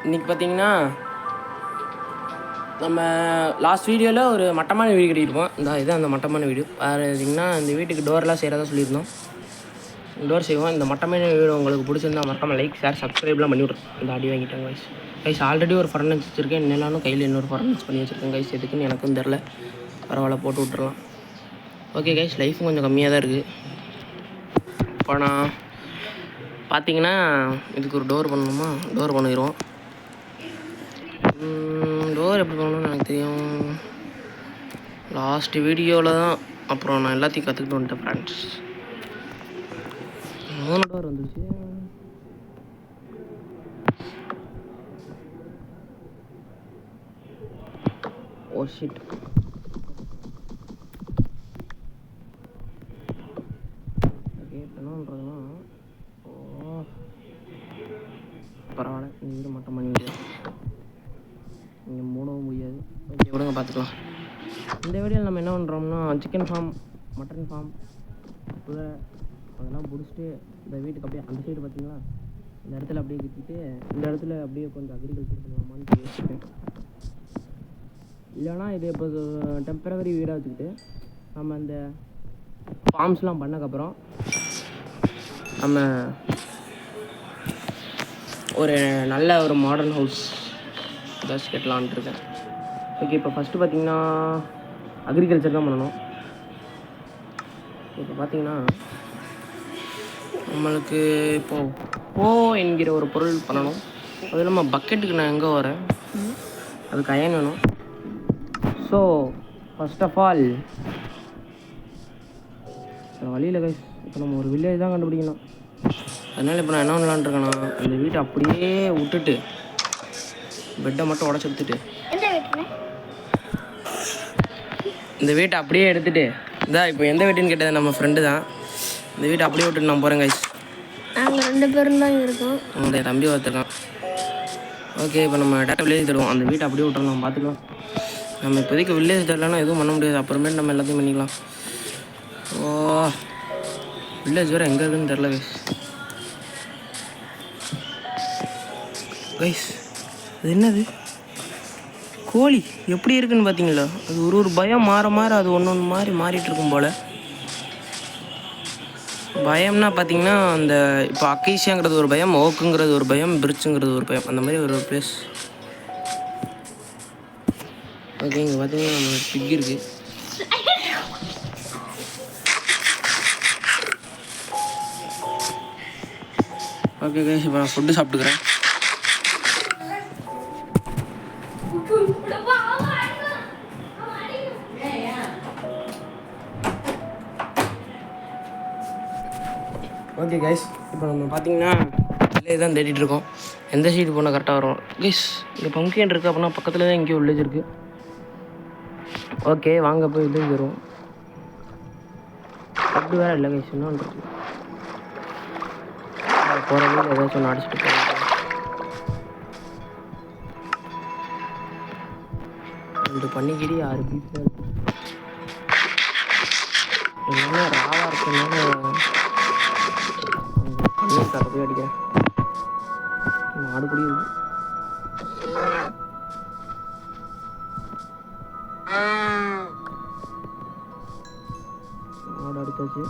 இன்றைக்கி பார்த்தீங்கன்னா நம்ம லாஸ்ட் வீடியோவில் ஒரு மட்டமான வீடு கட்டியிருப்போம். இதுதான் அந்த மட்டமான வீடு. வேறு பார்த்திங்கன்னா இந்த வீட்டுக்கு டோர்லாம் செய்கிறதா சொல்லியிருந்தோம். டோர் செய்வோம். இந்த மட்டமான வீடு உங்களுக்கு பிடிச்சிருந்தா மறக்காமல் லைக் ஷேர் சப்ஸ்கிரைப்லாம் பண்ணி விட்றோம். இந்த அடி வாங்கிட்டேன் கைஸ் ஆல்ரெடி ஒரு ஃபர்னன்ஸ் வச்சுருக்கேன். என்னென்னாலும் கையில் இன்னொரு ஃபர்னன்ஸ் பண்ணி வச்சுருக்கேன் கைஸ். எதுக்குன்னு எனக்கும் தெரில. பரவாயில்ல, போட்டு விட்டுறலாம். ஓகே கைஸ், லைஃப்பும் கொஞ்சம் கம்மியாக தான் இருக்குது. இப்போ நான் பார்த்தீங்கன்னா இதுக்கு ஒரு டோர் பண்ணணுமா? டோர் பண்ணிடுவோம். டோர் எப்படி பண்ணணும்னு எனக்கு தெரியும். லாஸ்ட் வீடியோவில் தான் அப்புறம் நான் எல்லாத்தையும் கற்றுக்கிட்டு வந்துட்டேன் ஃப்ரெண்ட்ஸ். 3 டோர் வந்துச்சு. Oh shit. ஓகே, இப்போ என்ன பண்ணுறதுன்னா, பரவாயில்ல, இந்த வீடு மட்டும் பண்ணி முடியாது, இங்கே மூடவும் முடியாது. ஓகே விடுங்க, பார்த்துக்கலாம். இந்த வீடியோவில் நம்ம என்ன பண்ணுறோம்னா, சிக்கன் ஃபார்ம், மட்டன் ஃபார்ம், குதிரை அதெல்லாம் பிடிச்சிட்டு இந்த வீட்டுக்கு அப்படியே அந்த சைடு பார்த்தீங்களா, இந்த இடத்துல அப்படியே கட்டிட்டு இந்த இடத்துல அப்படியே கொஞ்சம் அக்ரிகல்ச்சர் பண்ணலாமான்னு யோசிச்சுட்டேன். இல்லைனா இது இப்போ டெம்பரவரி வீடாக வச்சுக்கிட்டு நம்ம அந்த ஃபார்ம்ஸ்லாம் பண்ணக்கப்புறம் நம்ம ஒரு நல்ல ஒரு மாடர்ன் ஹவுஸ் ஏதாச்சும் கட்டலான்ட்டு இருக்கேன். ஓகே, இப்போ ஃபஸ்ட்டு பார்த்திங்கன்னா அக்ரிகல்ச்சர் தான் பண்ணணும். இப்போ பார்த்திங்கன்னா நம்மளுக்கு இப்போது என்கிற ஒரு பொருள் பண்ணணும். அது இல்லாமல் பக்கெட்டுக்கு நான் எங்கே வரேன், அதுக்கு அயன் வேணும். ஸோ ஃபஸ்ட் ஆஃப் ஆல் வழியில் கைஸ் இப்போ நம்ம ஒரு வில்லேஜ் தான் கண்டுபிடிக்கணும். அதனால் இப்போ நான் என்ன பண்ணலான்ட்ருக்கேன்னா, இந்த வீட்டை அப்படியே விட்டுட்டு பெட்டை மட்டும் உடச்சி எடுத்துட்டு இந்த வீட்டை அப்படியே எடுத்துகிட்டு இப்போ எந்த வீட்டுன்னு கேட்டது நம்ம ஃப்ரெண்டு தான். இந்த வீட்டை அப்படியே விட்டுட்டு நான் போகிறேன் கைஸ். நாங்கள் 2 பேரும் தான் இருக்கோம். உங்களுடைய தம்பி ஒருத்தருக்கான். ஓகே, இப்போ நம்ம டேரக்டாக வில்லேஜ் தருவோம். அந்த வீட்டை அப்படியே விட்டுறோம், பார்த்துக்கலாம். நம்ம இப்போதைக்கு வில்லேஜ் தரலன்னா எதுவும் பண்ண முடியாது. அப்புறமேட்டு நம்ம எல்லாத்தையும் பண்ணிக்கலாம். ஓ, வில்லேஜ் வேறு எங்கே இருக்குதுன்னு தெரில கைஸ். கைஸ் அது என்னது, கோழி எப்படி இருக்குன்னு பார்த்தீங்களா? அது ஒரு பயம் மாற அது ஒன்று மாதிரி மாறிட்டு இருக்கும் போல். பயம்னா பார்த்தீங்கன்னா அந்த இப்போ அக்கேஷியாங்கிறது ஒரு பயம், ஓக்குங்கிறது ஒரு பயம், பிரிட்ஜுங்கிறது ஒரு பயம், அந்த மாதிரி ஒரு பிளேஸ். ஓகே, இங்கே பார்த்தீங்கன்னா நம்ம பிக் இருக்குது. ஓகே கைஸ், இப்போ நான் ஃபுட்டு சாப்பிட்டுக்கிறேன். ஓகே கைஸ், இப்போ நம்ம பார்த்தீங்கன்னா வில்லேஜ் தான் தேடிட்டு இருக்கோம். எந்த சைடு போனால் கரெக்டாக வரும் கைஸ். இங்கே பம்கின் இருக்குது அப்படின்னா பக்கத்தில் தான் எங்கேயும் வில்லேஜ் இருக்குது. ஓகே, வாங்க போய் வில்லேஜ் வருவோம். அப்படி வேறு இல்லை கைஸ், என்ன பண்ணுறது, போகிற வீட்டில் ஏதாச்சும் ஒன்று அடிச்சுட்டு போகிறோம். ரெண்டு பண்ணிக்கிடி 6 பீஸ் தான் இருக்குது. எல்லாமே ராவாக இருக்கிறதுனால பண்ணி போய் அடிக்கிறேன். மாடு குடி இருக்கு. மாடு அடித்தாச்சு.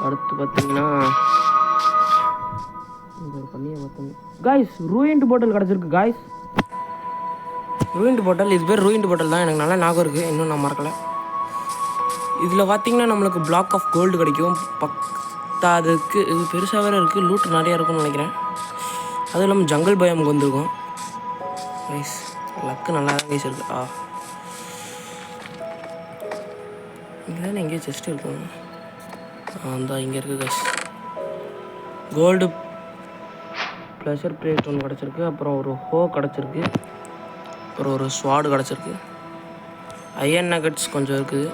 அடுத்து பார்த்தீங்கன்னா இந்த பண்ணியை பார்த்தோம் காய்ஸ். ரூயின்ட் பாட்டில் கிடச்சிருக்கு காய்ஸ். ரூயின்ட் பாட்டில், இது பேர் ரூயின்ட் பாட்டில் தான். எனக்கு நல்லா ஞாபகம் இருக்குது, இன்னும் நான் மறக்கலை. இதில் பார்த்தீங்கன்னா நம்மளுக்கு பிளாக் ஆஃப் கோல்டு கிடைக்கும். பத்தாதுக்கு இது பெருசாக வேறு இருக்குது, லூட் நிறையா இருக்கும்னு நினைக்கிறேன். அதுவும் இல்லாமல் ஜங்கல் பயம் வந்திருக்கும் கைஸ். லக்கு நல்லா தான் கைஸ் இருக்குது. இங்கே தானே எங்கேயும் செஸ்ட் இருக்கும். அந்த இங்கே இருக்குது கைஸ். கோல்டு ப்ளஷர் பிளேட் ஒன்று கிடச்சிருக்கு. அப்புறம் ஒரு ஹோ கிடச்சிருக்கு. அப்புறம் ஒரு ஸ்வாடு கிடச்சிருக்கு. அயன் நகட்ஸ் கொஞ்சம் இருக்குது,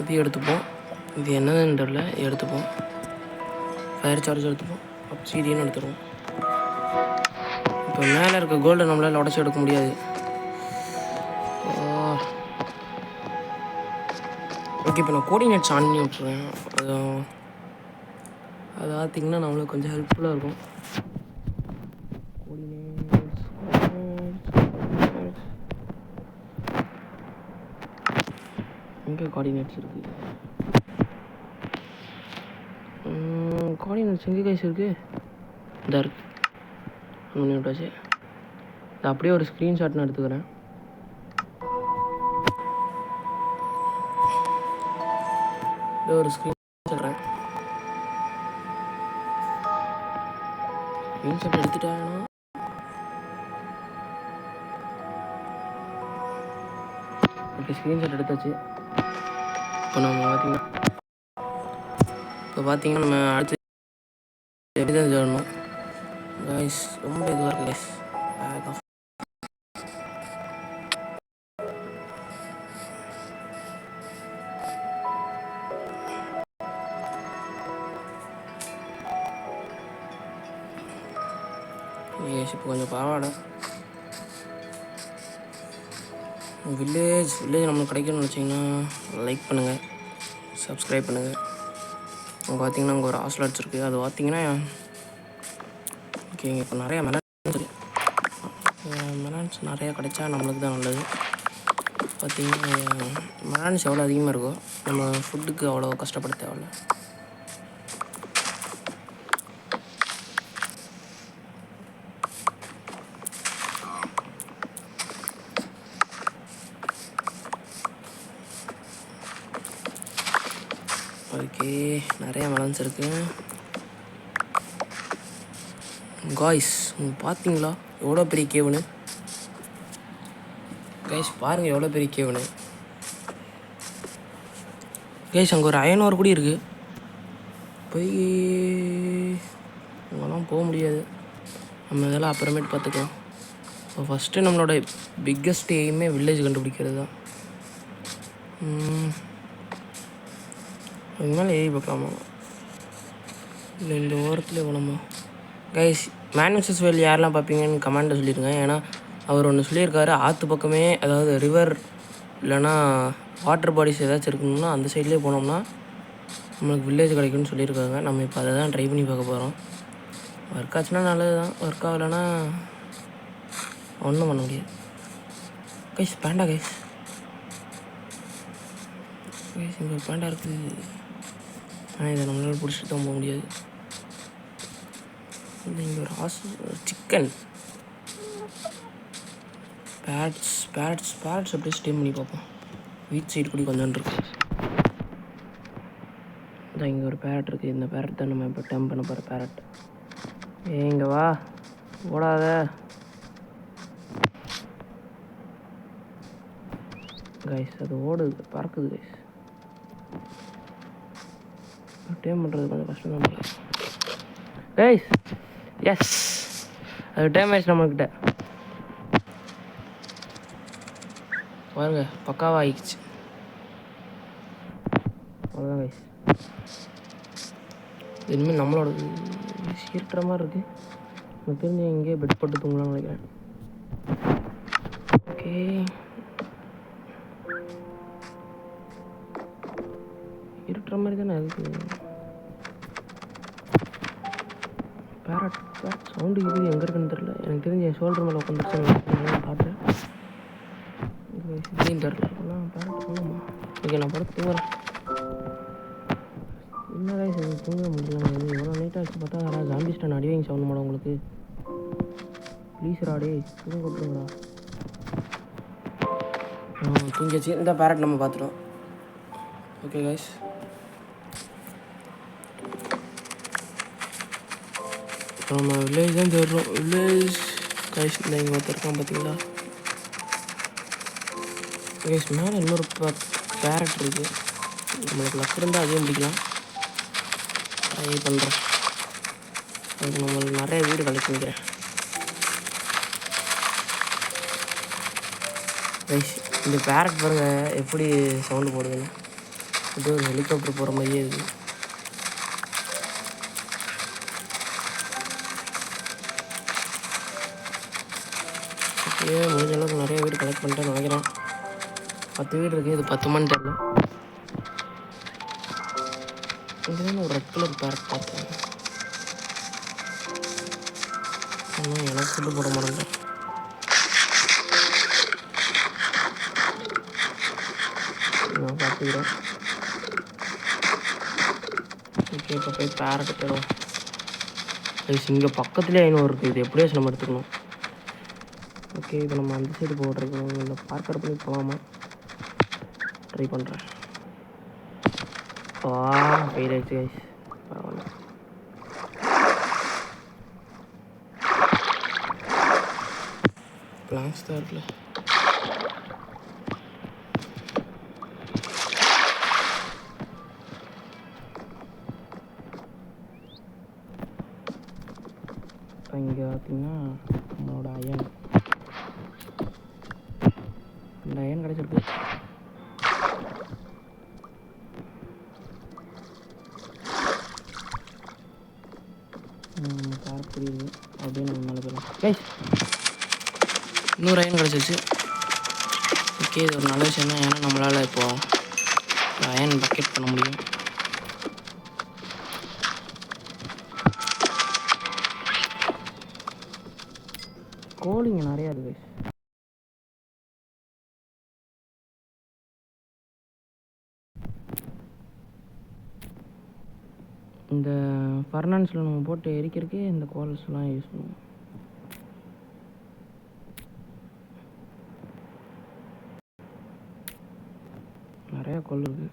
இது எடுத்துப்போம். இது என்னதுன்னு தெரியல, எடுத்துப்போம். ஃபயர் சார்ஜ் எடுத்துப்போம். அப்சீடியன் எடுத்துருவோம். இப்போ மேலே இருக்க கோல்டு நம்மளால் உடச்சி எடுக்க முடியாது. ஓகே, இப்போ நான் கோஆர்டினேட்ஸ் ஆன் பண்ணி விட்ருவேன். அது பார்த்திங்கன்னா நம்மளுக்கு கொஞ்சம் ஹெல்ப்ஃபுல்லாக இருக்கும். எங்கே கோஆர்டினேட்ஸ் இருக்குது? கோஆர்டினேட்ஸ் எங்கே கைஸ் இருக்குது? இதாக இருக்குது. பண்ணி விட்டாச்சு. இது அப்படியே ஒரு ஸ்க்ரீன்ஷாட் நான் எடுத்துக்கிறேன். ஒரு ஸ்க்ரீன் சொல்கிறேன். ஸ்க்ரீன்ஷாட் எடுத்துட்டேன்னா ஓகே, ஸ்க்ரீன்ஷாட் எடுத்தாச்சு. இப்போ நம்ம பார்த்தீங்கன்னா நம்ம அடுத்து எப்படி தான் சொல்லணும் கைஸ். ரொம்ப இதுவாக இருக்குது கைஸ். இப்போ கொஞ்சம் பரவாயில்ல. வில்லேஜ் நம்மளுக்கு கிடைக்கணும்னு நினச்சிங்கன்னா லைக் பண்ணுங்கள், சப்ஸ்கிரைப் பண்ணுங்கள். அங்கே பார்த்தீங்கன்னா அங்கே ஒரு ஆஸ்லாட்ஸ் இருக்குது. அது பார்த்தீங்கன்னா ஓகேங்க. இப்போ நிறையா மெலான்ஸ் நிறையா கிடைச்சா நம்மளுக்கு தான் நல்லது. பார்த்தீங்கன்னா மெலான்ஸ் எவ்வளோ அதிகமாக இருக்கோ நம்ம ஃபுட்டுக்கு அவ்வளோ கஷ்டப்பட தேவையில்ல. ஓகே, நிறையா மெலன்ஸ் இருக்குது காய்ஸ். பார்த்தீங்களா எவ்வளோ பெரிய கேவுன்னு? கைஸ் பாருங்கள் எவ்வளோ பெரிய கேவுன்னு. கைஸ் அங்கே ஒரு அயன் ஓர் கூட இருக்குது. போய் அங்கெல்லாம் போக முடியாது. நம்ம இதெல்லாம் அப்புறமேட்டு பார்த்துக்கலாம். இப்போ ஃபஸ்ட்டு நம்மளோட பிக்கஸ்ட் எய்மே வில்லேஜ் கண்டுபிடிக்கிறது தான். அதுக்கு மேலே ஏறி பார்க்கலாமா? இல்லை இந்த ஓரத்தில் போகலாமா? கைஸ் மேன் விசஸ் வைல்ட் யாரெல்லாம் பார்ப்பீங்கன்னு கமெண்ட்டில் சொல்லிடுங்க. ஏன்னா அவர் ஒன்று சொல்லியிருக்காரு, ஆற்று பக்கமே அதாவது ரிவர் இல்லைன்னா வாட்டர் பாடிஸ் ஏதாச்சும் இருக்கணும்னா அந்த சைட்லேயே போனோம்னா நம்மளுக்கு வில்லேஜ் கிடைக்கும்னு சொல்லியிருக்காங்க. நம்ம இப்போ அதை தான் ட்ரை பண்ணி பார்க்க போகிறோம். ஒர்க் ஆச்சுன்னா நல்லது தான், ஒர்க் ஆகலைன்னா ஒன்றும் பண்ண முடியாது. கைஸ் பேண்டா கைஸ் இங்கே பேண்டா இருக்குது. ஆனால் இதை நம்மளால் பிடிச்சிட்டு தான் போக முடியாது. இங்கே ஒரு சிக்கன் பேரட்ஸ் அப்படியே ஸ்டீம் பண்ணி பார்ப்போம். வீட் சைடு கூட கொஞ்சம் இருக்கு. இதான் இங்கே ஒரு பேரட் இருக்குது. இந்த பேரட் தான் நம்ம இப்போ டேம் பண்ண போகிற பேரட். இங்கே வா, ஓடாத. கைஸ் அது ஓடுது, பறக்குது கைஸ். டேம் பண்ணுறது கொஞ்சம் கஷ்டம் தான் போல கைஸ். எஸ், அது டேம் ஆயிடுச்சு நம்மக்கிட்ட. பாருங்க பக்காவாக ஆகிடுச்சு. அவ்வளோதான் கைஸ். இனிமேல் நம்மளோட சீர்கிற மாதிரி இருக்குது. எனக்கு தெரிஞ்சு இங்கேயே பெட் போட்டு தூங்கலாம்னு நினைக்கிறேன். ஓகே, இருக்கிற மாதிரி தானே இருக்குது. பேரட் சவுண்டு இது எங்கே இருக்குன்னு தெரில. எனக்கு தெரிஞ்சு என் ஷோல்டர் மேலே உட்காந்துருச்சு காட்டுறேன். இப்படின்னு தெரில. ஆனால் பேரட் போகணுமா? ஓகே, நான் படம் தூங்குறேன். என்ன கைஸ் தூங்க முடியல. இது எவ்வளோ நைட்டாக ஆச்சு பார்த்தா யாராவது ஜாம்பிஸ்டன் அடிவைங்க சவுண்ட் மாட உங்களுக்கு. ப்ளீஸ் ராடே தூங்க விட்டுருங்களா? தூங்கியாச்சு. இந்த பேரட் நம்ம பார்த்துட்டோம். ஓகே கைஸ், நம்ம வில்லேஜ் தான் தேடுறோம். வில்லேஜ் கைஸ் இந்த இங்கே ஒருத்தருக்கான் பார்த்தீங்களா? கைஸ் மேலே இன்னொரு பேரட் இருக்குது. நம்மளுக்கு லக் இருந்தால் அதையும் பிடிக்கலாம். ட்ரை பண்ணுறோம். அதுக்கு நம்மளுக்கு நிறைய வீடு கலெக்ட் பண்ணிக்கிறேன். கைஸ் இந்த பேரட் பாருங்கள் எப்படி சவுண்டு போடுதுன்னு. இது ஒரு ஹெலிகாப்டர் போகிற மாதிரியே இருக்குது. முடிஞ்ச அளவுக்கு நிறைய வீடு கலெக்ட் பண்ணிட்டேன்னு நினைக்கிறேன். 10 வீடு இருக்குது. இது 10 தெரில. இங்கே ஒரு ரெட் கலர் பேரட் பார்த்தேன். ஆனால் எனக்கு ஃபுட்டு போட மாட்டேன். நான் பார்த்துக்கிறேன். ஓகே, இப்போ போய் பேரட்டு தரும். இங்கே பக்கத்துலேயே ஐநூறு இருக்குது. இது எப்படியோ நம்ம எடுத்துக்கணும். ஓகே, இப்போ நம்ம அந்த சைடு போட்டிருக்கோம். இந்த பார்க்கர் பண்ணி போகலாமா? ட்ரை பண்ணுறேன். ஃபெயில் ஆயிடுச்சு கைஸ். பரவாயில்ல. பிளாங்க்ஸ் தான் இருக்குல்ல. இங்கே பார்த்தீங்கன்னா நம்மளோட அயன், இந்த அயன் கிடச்சிருக்கு. கார் புரியுது அப்படின்னு நம்ம மேலே போயிடலாம் கைஸ். இன்னொரு அயன் கிடச்சிச்சு. ஓகே, இது ஒரு நல்ல விஷயம் தான். ஏன்னா நம்மளால் இப்போது அயன் பக்கெட் பண்ண முடியும். கோழிங்க நிறையா இருக்குது கைஸ். இந்த ஃபர்னான்ஸில் நம்ம போட்டு எரிக்கிறதுக்கு இந்த கோல்ஸ்லாம் யூஸ் பண்ணுவோம். நிறையா கோல் இருக்குது,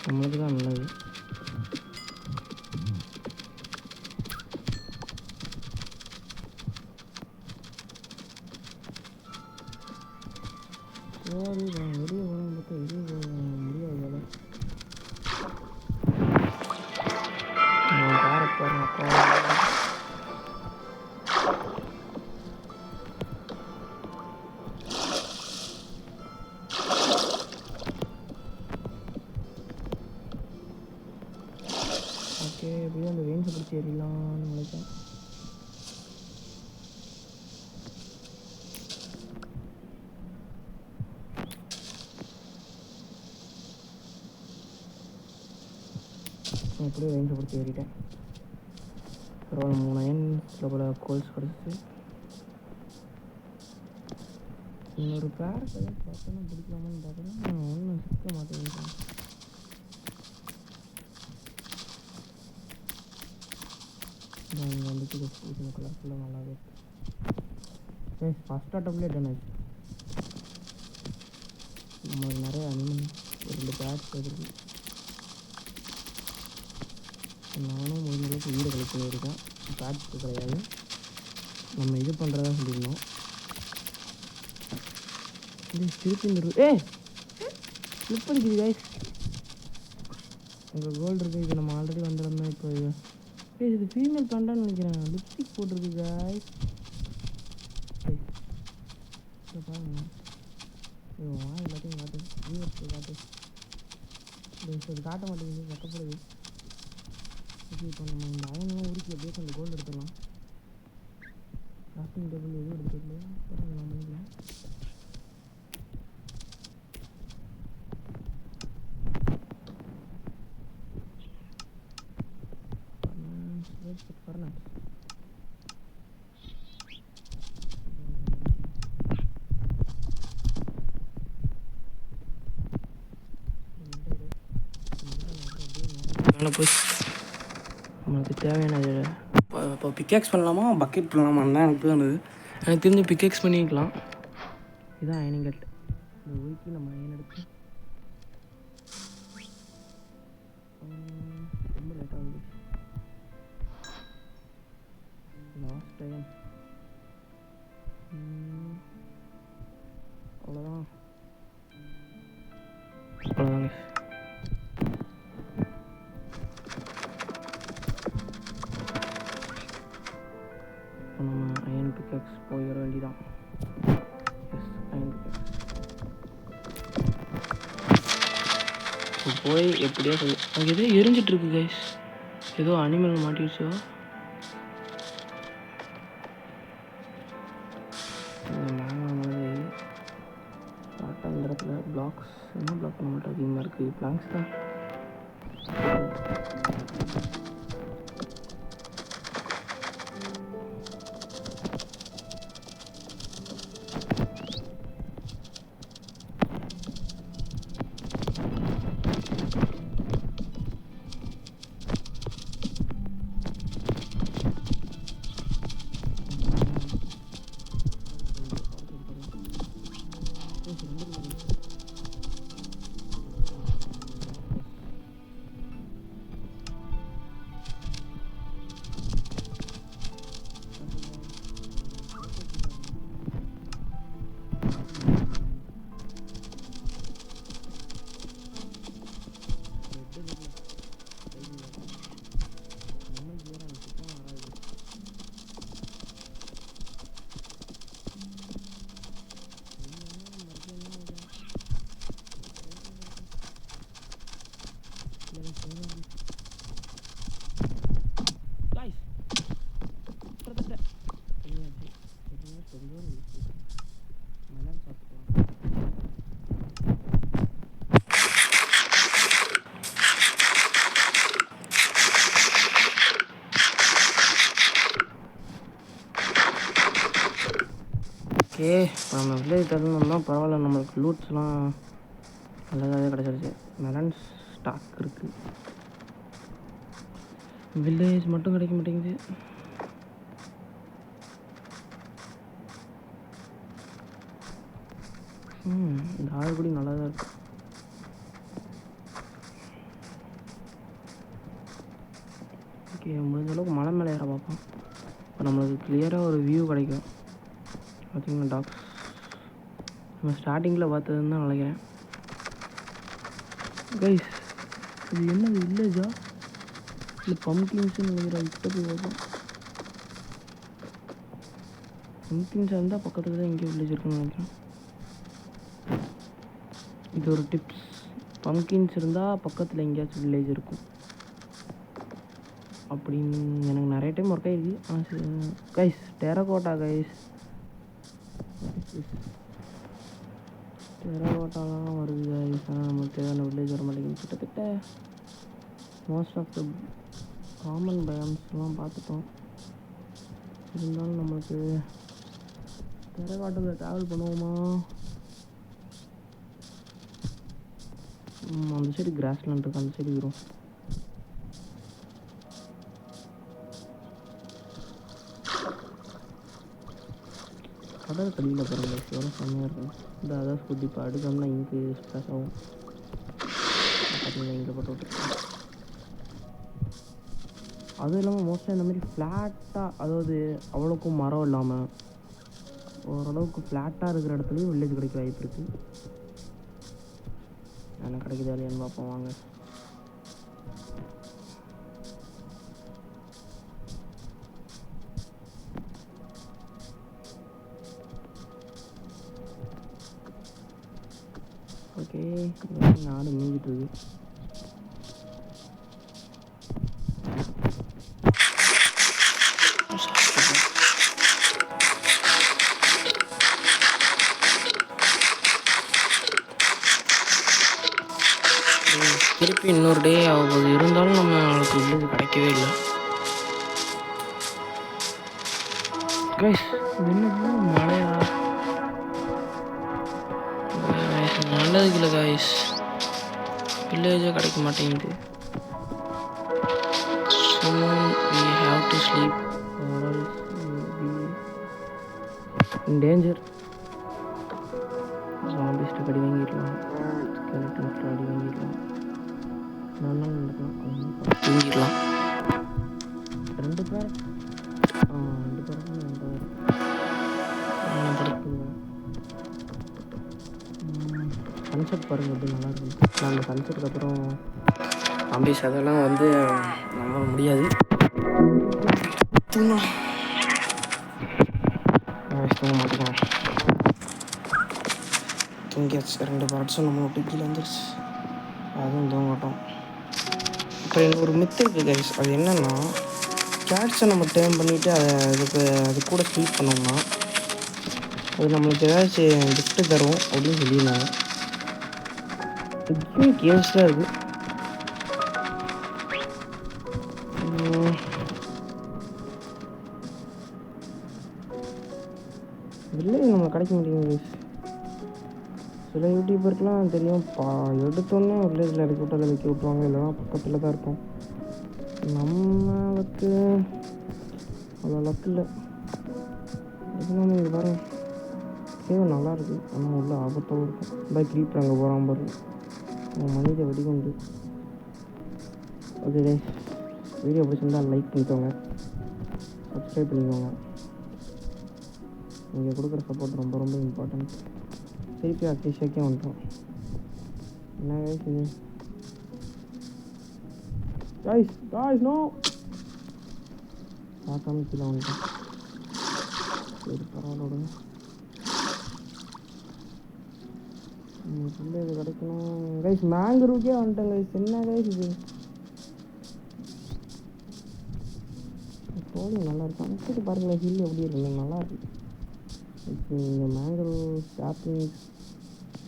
நம்மளுக்கு தான் நல்லது. சரி, வெளியே போகணும் பார்த்தா வெளியே போக முடியாது வேலை. ஓகே, எப்படியும் அந்த வெயின்ஸை பிடிச்சி ஏறிடலாம்னு நினைச்சேன். எப்படியும் வெயின்ஸை பிடிச்சி ஏறிட்டேன். பரவாயில்ல, 3 அயன்ஸில் போல கோல்ஸ் கிடச்சிச்சு. இன்னொரு பேரட் ஏதாவது பார்த்தோன்னா பிடிக்கலாமான்னு பார்க்குறேன். ஒன்றும் சிக்க மாட்டேங்குது. இங்கே வந்துட்டு இது கலர்ஃபுல்லாக நல்லாவே இருக்குது. ஃபஸ்ட் அட்டம்ப்லேயே டன் ஆச்சு. நம்மளுக்கு நிறைய அனிமல் ஒரு 2 பேட்ஸ் இருக்குது. நானும் முடிஞ்சளவுக்கு வீடு கலெக்ட் பண்ணியிருக்கேன். பேட்ஸ்க்கு கிடையாது, நம்ம இது பண்ணுறதா சொல்லியிருந்தோம். திருப்பி ஸ்லிப் அடிக்குது கைஸ். உங்கள் கோல்டு இருக்குது. இது நம்ம ஆல்ரெடி வந்துருந்தோம். இப்போ இது ஃபீமேல் பேண்டான்னு நினைக்கிறேன். லிப்ஸ்டிக் போட்டிருக்கு கைஸ். பாருங்க, எல்லாத்தையும் காட்டு, காட்டு. இது காட்ட மாட்டேங்குது, வெக்கப்படுது. ஓகே, இப்போ நம்ம இந்த அயனெல்லாம் உருக்கி அப்படியே கொஞ்சம் கோல்டு எடுத்துடலாம். கிராஃப்டிங் டேபிள் எதுவும் எடுத்துக்கலையா? அப்புறம் நம்ம பண்ணிக்கலாம். மேலே போய் நம்மளுக்கு தேவையானது இப்போ பிக்கேக்ஸ் பண்ணலாமா பக்கெட் பண்ணலாமான்னு தான் எனக்கு தோணுது. எனக்கு தெரிஞ்சு பிக்கேக்ஸ் பண்ணிக்கலாம். இதுதான் அயனிங் கட். இந்த உருக்கி நம்ம அயன் எடுத்து ரொம்ப லேட்டாக ஆகுது. லாஸ்ட் டைம் அவ்வளோதாங்க. இப்போ நம்ம அயன் பிக்கேக்ஸ் போயிட வேண்டியதான். எஸ், அயன் பிக்கேக்ஸ் இப்போ போய் எப்படியோ அங்கே எதோ எரிஞ்சிட்ருக்கு கைஸ். ஏதோ அனிமல் மாட்டிடுச்சோ. இந்த இடத்துல பிளாக்ஸ், என்ன பிளாக் நம்மள்ட்ட அதிகமாக இருக்குது? பிளாங்க்ஸ் தான். Guys, கிட்டத்தட்ட பண்ணியாச்சு. சரியா கொஞ்சம் நல்லா பார்த்துக்கலாம். ஓகே, நம்ம வில்லேஜ் திறந்தோம்னா பரவாயில்ல, நம்மளுக்கு லூட்ஸ்லாம் நல்லதாகவே கிடச்சிருச்சு. மெலன் ஸ்டாக் இருக்குது. வில்லேஜ் மட்டும் கிடைக்க மாட்டேங்குது. இந்த ஆழ்குடி நல்லா தான் இருக்குது. ஓகே, முடிஞ்ச அளவுக்கு மலை மேலே ஏற பார்ப்போம். இப்போ நம்மளுக்கு கிளியராக ஒரு வியூ கிடைக்கும். பார்த்திங்கன்னா டாக்ஸ் நம்ம ஸ்டார்டிங்கில் பார்த்ததுன்னு தான் நினைக்கிறேன். கைஸ், இது என்னது வில்லேஜா இல்லை பம்கின்ஸ்ன்னு நினைக்கிறேன். கிட்ட போய் பார்ப்போம். பம்கின்ஸாக இருந்தால் பக்கத்தில் தான் எங்கேயோ வில்லேஜ் இருக்குன்னு நினைக்கிறேன். இது ஒரு டிப்ஸ். பம்கின்ஸ் இருந்தால் பக்கத்தில் எங்கேயாச்சும் வில்லேஜ் இருக்கும் அப்படின்னு எனக்கு நிறைய டைம் ஒர்க் ஆகிருக்கு. கைஸ், டெரகோட்டா கைஸ், டெரகோட்டாலாம் வருது கைஸ். ஆனால் நம்மளுக்கு தேவையான வில்லேஜ் வர மாட்டேங்குது. கிட்டத்தட்ட மோஸ்ட் ஆஃப் த காமன் பயாம்ஸ்லாம் பார்த்துட்டோம். இருந்தாலும் நம்மளுக்கு டெரகோட்டாவில் ட்ராவல் பண்ணுவோமா? அந்த சைடு கிராஸ்லேண்ட் இருக்குது, அந்த சைடு வரும். கடல் கடியில் பாருங்க, எவ்வளோ செம்மையாக இருக்கும். இந்த அதான் ஸ்கூட்டி இப்போ அடுத்தோம்னா இங்கே ஸ்ப்ளாஷ் ஆகும். பார்த்தீங்கன்னா இங்கே போட்டு விட்டுருக்கோம். அதுவும் இல்லாமல் மோஸ்ட்டாக இந்த மாதிரி ஃப்ளாட்டாக, அதாவது அவ்வளோக்கும் மரம் இல்லாமல் ஓரளவுக்கு ஃப்ளாட்டாக இருக்கிற இடத்துலையும் வில்லேஜ் கிடைக்க வாய்ப்பு இருக்குது. எனக்கு கிடைக்குதா இல்லையான்னு பார்ப்போம் வாங்க. ஓகே, நாடு மீஞ்சிட்டு இருக்கு. திருப்பி இன்னொரு டே ஆகும்போது இருந்தாலும் நம்மளுக்கு வில்லேஜ் கிடைக்கவே இல்லை. கைஸ், இது என்ன மழையா? நல்லதுக்கு இல்லை கைஸ், வில்லேஜே கிடைக்க மாட்டேங்குது. Soon we have to sleep or else we will be in danger. ஜாம்பிஸ்ட்டு கடி வாங்கிடலாம், ஸ்கெலட்டன்ஸ்ட்டு அடி வாங்கிடலாம், நல்லா நடக்கலாம், தூங்கிடலாம். 2 பேர் 2 பேருக்கும் 2 பேர் படுத்துங்க. சன்செட் பாருங்கள் எப்படி நல்லாயிருக்கும். நான் அந்த சன்செட்டுக்கு அப்புறம் ஜாம்பிஸ் அதெல்லாம் வந்து நம்ப முடியாது. தூங்க மாட்டேங்க. தூங்கியாச்சு. 2 பேர்ட்ஸும் நம்ம விட்டு கீழே வந்துருச்சு. அதுவும் தூங்க மாட்டோம். இப்போ இன்னொரு மித்து இருக்குது கைஸ். அது என்னென்னா, கேட்ஸை நம்ம டேர்ம் பண்ணிவிட்டு அது கூட ஸ்லீப் பண்ணோம்னா அது நம்மளுக்கு ஏதாச்சும் கிஃப்ட்டு தரும் அப்படின்னு சொல்லியிருந்தாங்க. இதுவும் கேம்ஸ்லாம் இருக்குது. வில்லேஜ் நம்மளுக்கு கிடைக்க மாட்டேங்குது. சில யூடியூபருக்குலாம் தெரியும், எடுத்தோன்னே வில்லேஜில் இறக்கி விட்டு அதை வைக்க விட்ருவாங்க, இல்லைனா பக்கத்தில் தான் இருக்கும். நம்மளுக்கு அவ்வளோ லக்கு இல்லை. எதுனாலும் இது பாருங்க, சேவை நல்லாயிருக்கு, ஆனால் உள்ள ஆபத்தோடு இருக்கும். இந்த க்ரீப்பர் அங்கே போகிறான் பாருங்க, மனித வெடிகுண்டு. ஓகே, வீடியோ பிடிச்சிருந்தால் லைக் பண்ணிக்கோங்க, சப்ஸ்கிரைப் பண்ணிக்கோங்க. நீங்கள் கொடுக்குற சப்போர்ட் ரொம்ப ரொம்ப இம்பார்ட்டன்ட். திருப்பி அட்லீஸ்டாக்கே வந்துட்டோம். என்ன கைஸ் இது? கைஸ் நோ, பார்க்காம கீழே வந்துட்டோம். சரி, பரவாயில்ல. இது கிடைக்கணும் கைஸ். மேங்கரூக்கே வந்துட்டேன் கைஸ். என்ன கைஸ் இது? ஸ்டோரி நல்லா இருக்கும். அனுப்பிட்டு பாருங்களேன், ஹில் எப்படி இருக்குங்க, நல்லா இருக்கு. இப்போ இந்த மேங்கரோ சாப்ளிங்ஸ்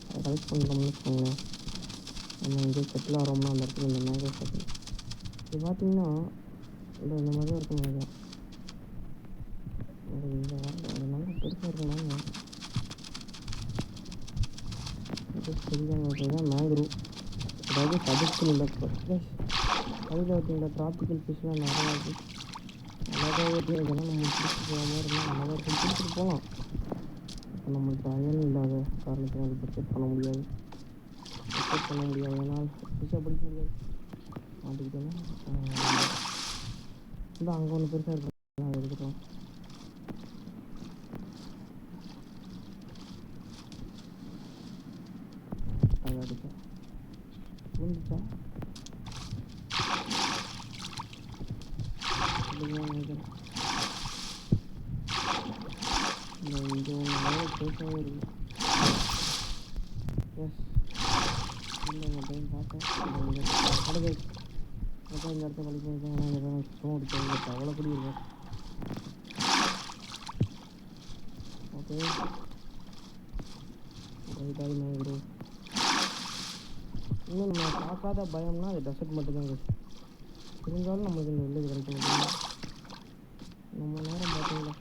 அதை கலெக்ட் பண்ணுறோம்னு வச்சுக்கோங்களேன். நம்ம எங்கேயோ செட்டில் ஆகிறோம்னா அந்த இடத்துல இந்த மேங்கோ சாப்ளிங் இது பார்த்தீங்கன்னா இந்த மாதிரி தான் இருக்கும் நினைக்கிறேன். இந்த வாரம் அது நல்லா பெருசாக இருக்கணும்னா சரிதான் மேங்க்ரூ, அதாவது சதுப்பு நிலப்பர். அதில் பார்த்தீங்கன்னா ட்ராபிக்கல் ஃபிஷ்லாம் நிறையா இருக்குது. அழகாக இருக்குது. இதெல்லாம் நம்ம பிடிச்சிட்டு போகிற மாதிரி இருந்தால் நல்லா இருக்கும், பிடிச்சிட்டு போகலாம். இப்போ நம்மளுக்கு அயன் இல்லாத காரணத்தில் அது பர்ச்சேஸ் பண்ண முடியாது. ஏன்னா ஃபிஷ்ஷாக பிடிக்க முடியாது. மாட்டிக்கிட்டோன்னா இந்த அங்கே ஒன்று பெருசாக இருக்கும், அதை எடுத்துக்கலாம். அதை அடிப்பேன் புரிஞ்சுச்சா? நினைக்கிறேன் இங்கே ஒன்று பெருசாகவே இருக்குது. எஸ் இல்லை இந்த டைம் பார்த்தேன் கிடையாது. அதான் இந்த இடத்த கழிச்சு இருக்கேன். ஏன்னா இந்த சுத்தம் அடிச்சு அவ்வளோ குடி இருக்கும். ஓகே ரைட்டாகி மேங்க்ரோ. இன்னும் நம்ம பார்க்காத பயம்னா அது டெசர்ட் மட்டும்தாங்க. இருந்தாலும் நம்மளுக்கு இந்த வில்லேஜ் கிடைக்க மாட்டேங்குது. நம்ம நேரம் பார்த்தீங்களா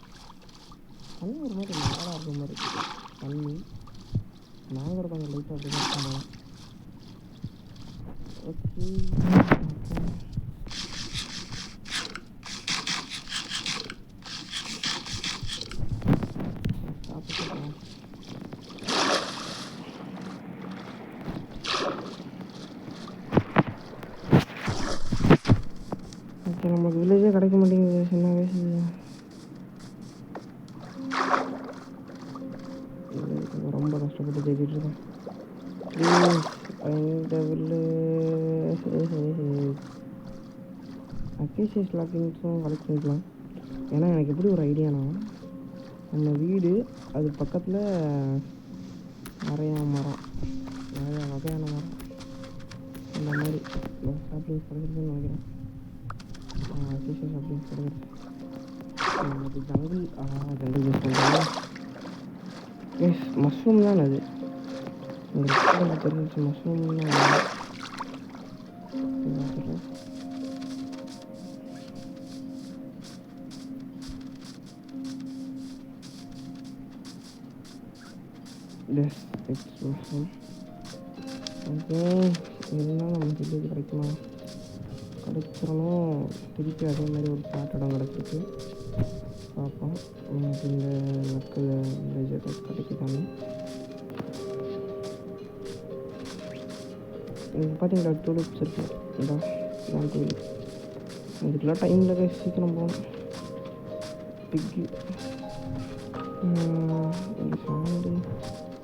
தண்ணி ஒரு மாதிரி நல்லா இருக்கிற மாதிரி இருக்குது. தண்ணி மேங்கரோ கொஞ்சம் லைட்டாக அப்படி தான் இருக்கலாம். ஓகே சாப்பிட்டு ஓகே நமக்கு வில்லேஜே கிடைக்க மாட்டேங்குது. சின்ன வயசு ரொம்ப கஷ்டப்பட்டு தேடிட்டு இருக்கேன். இந்த வில்லேஜ் அக்கேசியஸ் லாக்கிங்ஸும் கலெக்ட் பண்ணிக்கலாம். ஏன்னா எனக்கு எப்படி ஒரு ஐடியானா, நம்ம வீடு அது பக்கத்தில் நிறையா மரம், நிறையா வகையான மரம், அந்த மாதிரி ஷாப்பிங்ஸ் கிடைக்கிறதுன்னு நினைக்கிறேன். அக்கேசியஸ் ஷாப்பிங்ஸ் கிடைக்கிறது நமக்கு ஜங்கிள் ஜங்கிள் யூஸ் பண்ணுறாங்க. எஸ் மஷ்ரூம் தான் அது. உங்களுக்கு தெரிஞ்சு மஷ்ரூம் தான். S it's mushroom. ஓகே இருந்தாலும் நமக்கு வில்லேஜ் கிடைக்குமா? கிடைச்சிடணும். திருப்பி அதே மாதிரி ஒரு சாட் இடம் கிடச்சிருக்கு. பார்ப்போம் நமக்கு இந்த மக்கள் வில்லேஜ் ஏதாவது கிடைக்குதானே. இங்கே பார்த்தீங்களா டூலிப்ஸ் இருக்குது. இதான் டூலிப். இதுக்கெல்லாம் டைமில் சீக்கிரம் போகணும். பிக்கு இந்த சாண்டு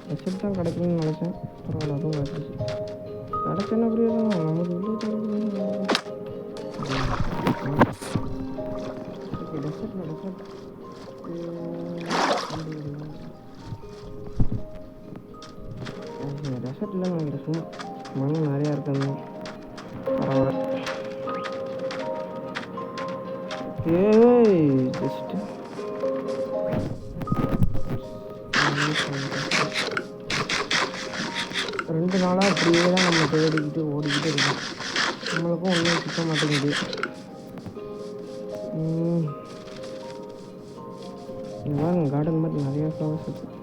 ரெசிப்ட் தான் கிடைக்கணும்னு நினச்சேன். பரவாயில்ல, அதுவும் கிடச்சிச்சு. கிடச்சேன்னா புரியாது நமக்கு வில்லேஜ் கிடைக்கணும். ஓகே டெசர்ட்டில் டெசர்ட் டெசர்ட்டில் நினைக்கிறேன். சும்மா மண் நிறையா இருக்காங்க. பரவாயில்ல. ஓகே ஜஸ்ட்டு 2 நாளாக அப்படியே தான் நம்ம தேடிக்கிட்டு ஓடிக்கிட்டு இருக்கோம். நம்மளுக்கும் ஒன்றும் சுத்த மாட்டேங்குது. இந்த மாதிரி கார்டன் மாதிரி நிறையா ஃப்ளவர்ஸ் இருக்குது.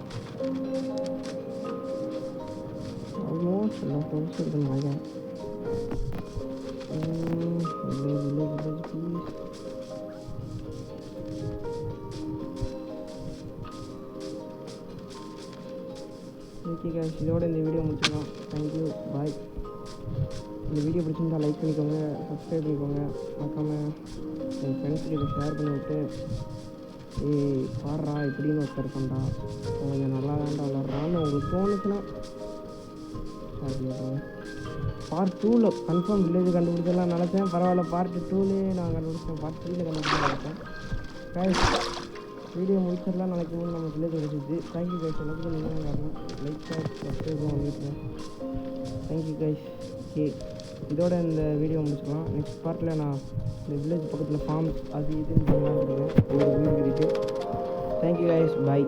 ஆல்மோஸ்ட் எல்லா ஃப்ளவர்ஸும் இருக்குன்னு நினைக்கிறேன். Village village please. Okay guys, இதோட இந்த வீடியோ முடிச்சுக்கலாம். தேங்க்யூ, பாய். இந்த வீடியோ பிடிச்சிருந்தா லைக் பண்ணிக்கோங்க, சப்ஸ்கிரைப் பண்ணிக்கோங்க. மறக்காமல் என் ஃப்ரெண்ட்ஸுக்கு இதை ஷேர் பண்ணி விட்டு, பாடுறா இப்படின்னு ஒருத்தர் இருக்கா, கொஞ்சம் நல்லா வேண்டாம் விளாட்றான்னு உங்களுக்கு தோணுச்சுன்னா பார்ட் 2ல் கன்ஃபார்ம் வில்லேஜ் கண்டுபிடிச்சலாம் நினச்சேன். பரவாயில்ல, பார்ட் 2லேயே நான் கண்டுபிடிச்சேன். பார்ட் 3ல் கண்டுபிடிச்ச நினச்சேன். கைஸ் வீடியோ முடிச்சிடலாம் நினைக்கும் போது நம்ம வில்லேஜ் கிடச்சிச்சு. Thank you guys. எல்லாத்துக்கும் நீங்கள் வரணும். லைக் ஷேர் சப்ஸ்கிரைப் பண்ணிட்டு. Thank you guys. ஓகே. இதோட இந்த வீடியோ முடிச்சுக்கலாம். நெக்ஸ்ட் பார்ட்டில் நான் இந்த வில்லேஜ் பக்கத்தில் ஃபார்ம்ஸ் அது இதுன்னு பண்ணலான்னு இருக்கேன். ஒரு வீடு கட்டிட்டு. தேங்க்யூ கைஸ், பாய்.